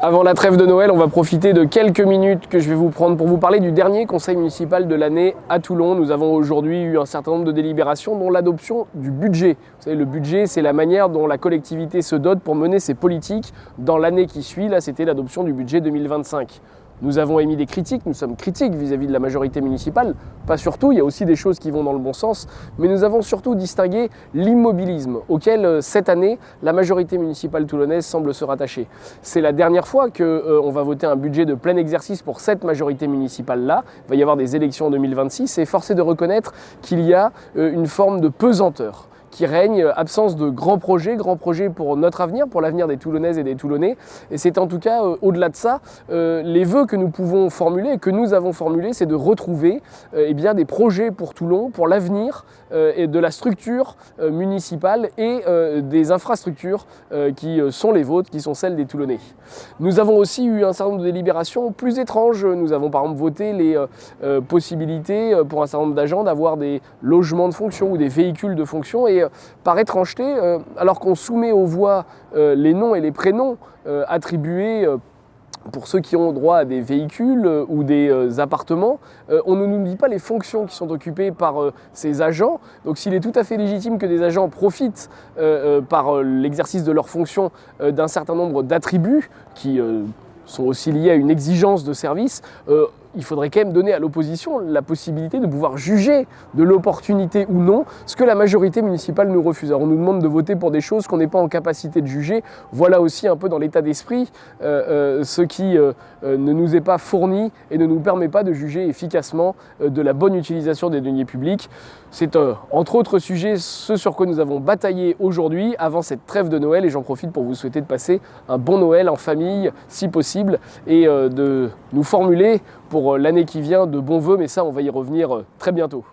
Avant la trêve de Noël, on va profiter de quelques minutes que je vais vous prendre pour vous parler du dernier conseil municipal de l'année à Toulon. Nous avons aujourd'hui eu un certain nombre de délibérations, dont l'adoption du budget. Vous savez, le budget, c'est la manière dont la collectivité se dote pour mener ses politiques dans l'année qui suit. Là, c'était l'adoption du budget 2025. Nous avons émis des critiques, nous sommes critiques vis-à-vis de la majorité municipale, pas surtout, il y a aussi des choses qui vont dans le bon sens, mais nous avons surtout distingué l'immobilisme auquel cette année la majorité municipale toulonnaise semble se rattacher. C'est la dernière fois qu'on va voter un budget de plein exercice pour cette majorité municipale-là, il va y avoir des élections en 2026 et force est de reconnaître qu'il y a une forme de pesanteur qui règne, absence de grands projets pour notre avenir, pour l'avenir des Toulonnaises et des Toulonnais. Et c'est en tout cas, au-delà de ça, les vœux que nous pouvons formuler, que nous avons formulés, c'est de retrouver des projets pour Toulon, pour l'avenir et de la structure municipale et des infrastructures qui sont les vôtres, qui sont celles des Toulonnais. Nous avons aussi eu un certain nombre de délibérations plus étranges. Nous avons par exemple voté les possibilités pour un certain nombre d'agents d'avoir des logements de fonction ou des véhicules de fonction. Et par étrangeté, alors qu'on soumet aux voix les noms et les prénoms attribués pour ceux qui ont droit à des véhicules ou des appartements, on ne nous dit pas les fonctions qui sont occupées par ces agents. Donc s'il est tout à fait légitime que des agents profitent par l'exercice de leurs fonctions d'un certain nombre d'attributs qui sont aussi liés à une exigence de service, il faudrait quand même donner à l'opposition la possibilité de pouvoir juger de l'opportunité ou non ce que la majorité municipale nous refuse. Alors on nous demande de voter pour des choses qu'on n'est pas en capacité de juger. Voilà aussi un peu dans l'état d'esprit ce qui ne nous est pas fourni et ne nous permet pas de juger efficacement de la bonne utilisation des deniers publics. C'est entre autres sujets ce sur quoi nous avons bataillé aujourd'hui avant cette trêve de Noël et j'en profite pour vous souhaiter de passer un bon Noël en famille si possible et de nous formuler pour l'année qui vient de bons vœux, mais ça on va y revenir très bientôt.